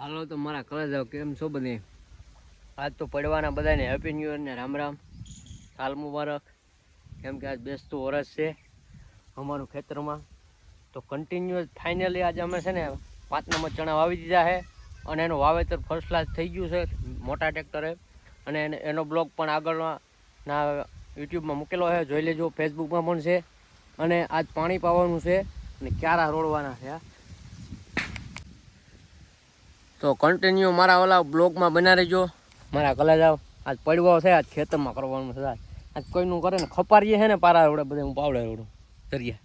હાલો તો મારા કલે જાવ કેમ છો બધી? આજ તો પડવાના બધાને હેપી ન્યૂ યર ને રામ રામ, સાલ મુબારક. કેમ કે આજ બેસતું વરસ છે અમારું ખેતરમાં. તો કન્ટિન્યુઅસ ફાઇનલી આજે અમે છે ને 5 નંબર ચણા વાવી દીધા છે અને એનું વાવેતર ફર્સ્ટ ક્લાસ થઈ ગયું છે મોટા ટ્રેક્ટરે. અને એનો બ્લોગ પણ આગળના યુટ્યુબમાં મૂકેલો છે, જોઈ લેજો. ફેસબુકમાં પણ છે. અને આજ પાણી પાવાનું છે અને ક્યારા રોડવાના છે. તો કન્ટિન્યુ મારા ઓલા બ્લોગમાં બના રહેજો. મારા કલે જાવ આજ પડવો છે, આજ ખેતરમાં કરવાનું છે. આજ કોઈનું કરે ને ખપારીએ છે ને પારા રોડે બધે હું પાવડે રોડું કરીએ.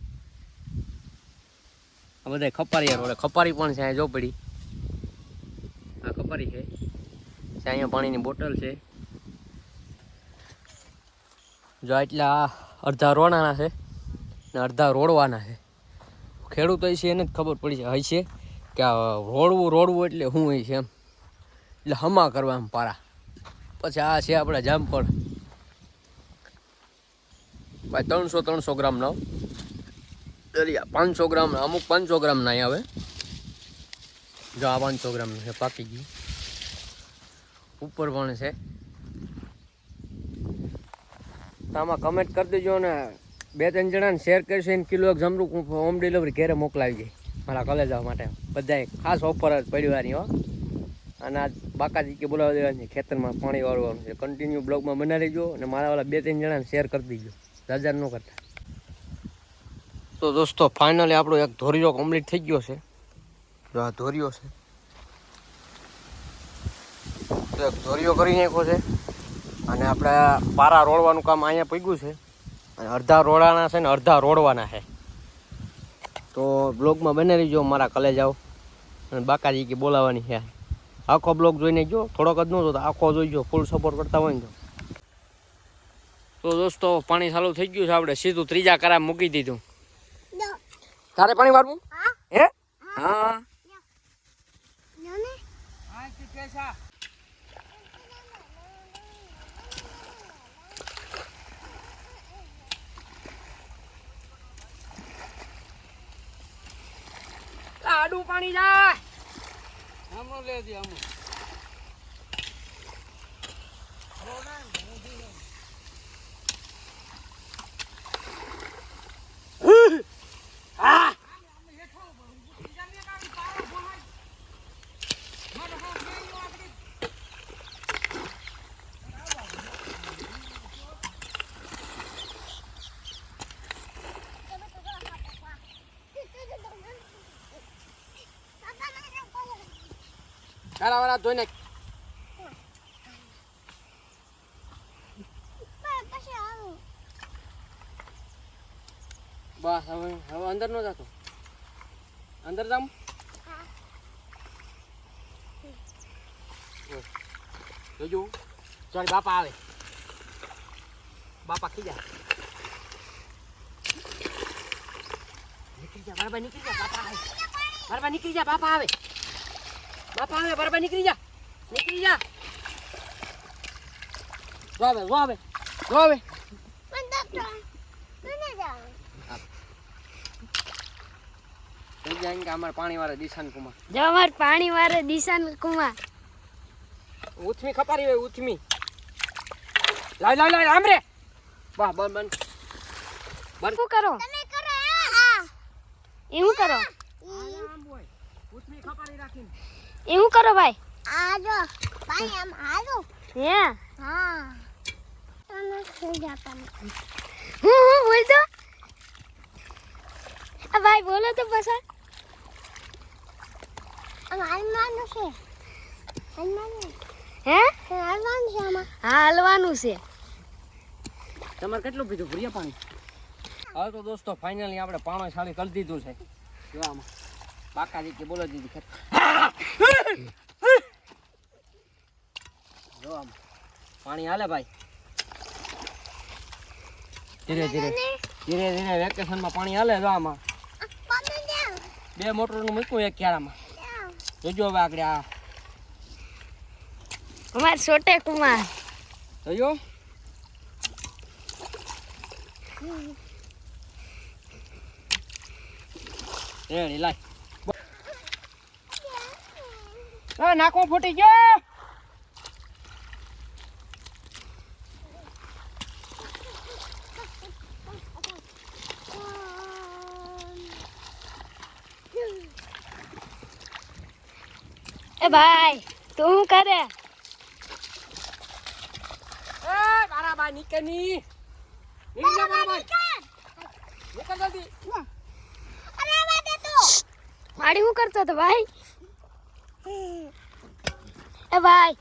આ બધા ખપારીયા રોડે ખપારી પણ છે. જો પડી આ ખપારી છે. અહીંયા પાણીની બોટલ છે. જો એટલા અડધા રોડાના છે ને અડધા રોડવાના છે. ખેડૂત છે એને જ ખબર પડી છે હશે કે આ રોડવું એટલે શું હોય છે એમ. એટલે હમા કરવા એમ પારા. પછી આ છે આપણે જામફળ ભાઈ 300 ગ્રામના દરિયા 500 ગ્રામના, અમુક 500 ગ્રામના અહીં આવે. જો આ 500 ગ્રામનું છે, પાકી ગયું. ઉપર પણ છે. આમાં કમેન્ટ કરી દેજો ને 2-3 જણાને શેર કરશો એને કિલો એક જમરૂક હોમ ડિલિવરી ઘરે મોકલાવી જાય મારા કલેજા માટે. બધાએ ખાસ ઓફર જ પરિવારની હો. અને આ બાકાજી કે બોલાવી દેવાની ખેતરમાં પાણી વાળવાનું છે. કન્ટિન્યુ બ્લોગમાં બનાવી દેજો અને મારા વાળા 2-3 જણાને શેર કરી દીજો, હજાર ન કરતા. તો દોસ્તો ફાઇનલી આપણો એક ધોરિયો કમ્પ્લીટ થઈ ગયો છે. જો આ ધોરિયો છે, તો એક ધોરિયો કરી નાખ્યો છે. અને આપણે પારા રોડવાનું કામ અહીંયા પગ્યું છે. અને અડધા રોડાના છે ને અડધા રોડવાના છે. તો બ્લોગમાં બને રહીજો, મારા કલે જાઓ. અને બાકાજી કે બોલાવવાની છે. આખો બ્લોગ જોઈને જો, થોડોક જ ન જો તો આખો જોઈજો, ફૂલ સપોર્ટ કરતા હોય ને તો દોસ્તો પાણી ચાલુ થઈ ગયું છે. આપણે સીધું ત્રીજા કરા મૂકી દીધું. તારે પાણી વાળવું હે? હા આડું પાણી જાય આમનો લે દે આમનો. વાળા ધોઈ નાખ. બસ હવે અંદર નો જતો, અંદર જામ. જોજો ચાલ બાપા આવે, બાપા ખી જા. નીકળી જા બરાબર, નીકળી જા. બાપા આવે બરાબર, નીકળી જા. બાપા આવે, બાપા આવે બરાબર, નીકળી જા, નીકળી જા. જો આવે, જો આવે, જો આવે. અમારે પાણી વાળા દિશાન કુમાર, જો અમાર પાણી વાળા દિશાન કુમાર. ઉથમી ખપારી હોય, ઉથમી. લાવ લાવ લાવ આમ રે. વાહ બન બન બન. શું કરો તમે? કરો એવું કરો. આમ બોય ઉથમી ખપારી રાખીને એવું કરો ભાઈ. આ જો ભાઈ આમ હાલો. હે હા તમે થઈ જાતા. હું બોલ દો. આ ભાઈ બોલો તો પાછા. આમ હાલવાનું છે. હાલવાનું હે? હાલવાનું છે આમાં. હા હાલવાનું છે. તમારે કેટલું પીધું ભૂરિયા પાણી? હવે તો દોસ્તો ફાઇનલી આપણે પાણી સાળી કરી દીધું છે. જો આમાં બાકાજી કે બોલો દીધી ખેત. જો આમ પાણી હાલે ભાઈ. ધીરે ધીરે ધીરે ધીરે વેકેશનમાં પાણી હાલે. જો આમાં 2 મોટરનું મૂક્યું એક ક્યારામાં. જોજો હવે આગળ આ અમાર છોટે કુમાર. જોયો રેડી લાય. નાકો ફૂટી ગયો. એ ભાઈ તું શું કરે? બરાબર નીકળની. બરાબર નીકળ જલ્દી. અરે વાતે તો માડી શું કરતો હતો ભાઈ? એ ભાઈ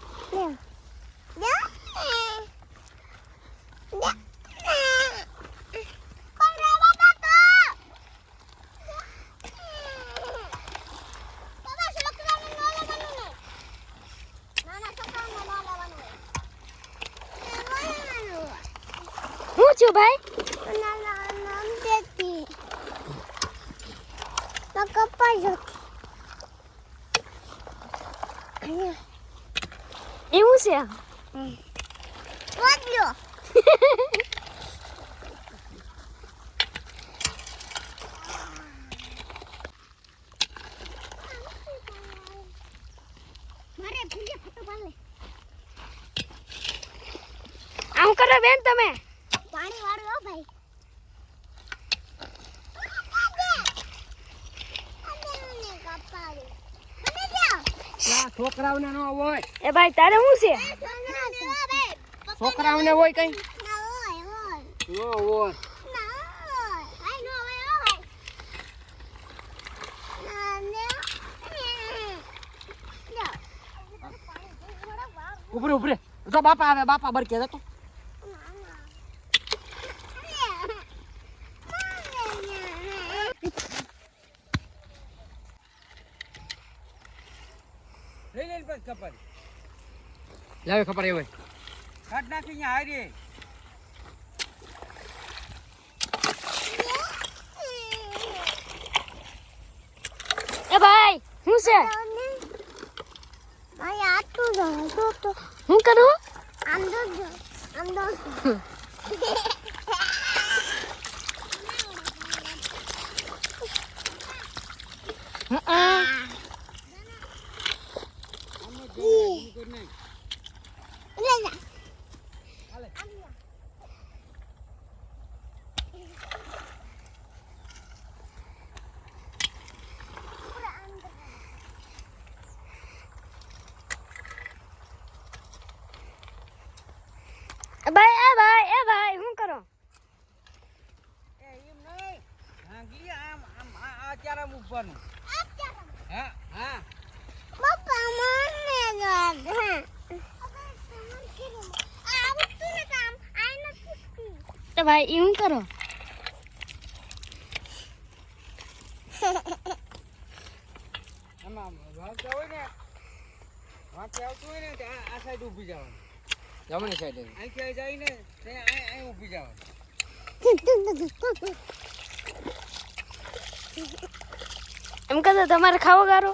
હું છું ભાઈ? એવું છે? આમ કરો બેન તમે. પાણી વાળું હો ભાઈ. છોકરાઓને ન હોય. એ ભાઈ તારે શું છે? છોકરાઓને હોય કઈ ના હોય હોય ન હોય. ના હોય આઈ નો હોય હો ભાઈ. ના ને ઉભરે ઉભરે જો બાપા આવે. બાપા બરકે જતો. લઈ લઈને બસ ખબર લાવે ખબર એ હોય. કાઢ નાખી અહીંયા હારી. એ ભાઈ શું છે? ભાઈ આટલું જો તો હું કરું? આમ જો આમ જો એ ભાઈ શું કરો? એ એમ નહીં. ભાંગલી આમ આમ આ ચાર આમ ઉપરનું. હા હા. પપ્પા મને ગાડ હા આવતું ને કામ આઈ નથી. એ ભાઈ ઈ શું કરો? આમાં વાંચતા હોય ને વાંચી આવતું હોય ને તો આ સાઈડ ઊભી જવાનું. જમણી સાઈડ. અહીંથી જાય ને ત્યાં અહીં ઊભી જવાનું. એમ કહેતો તમારે ખાવો ગારો?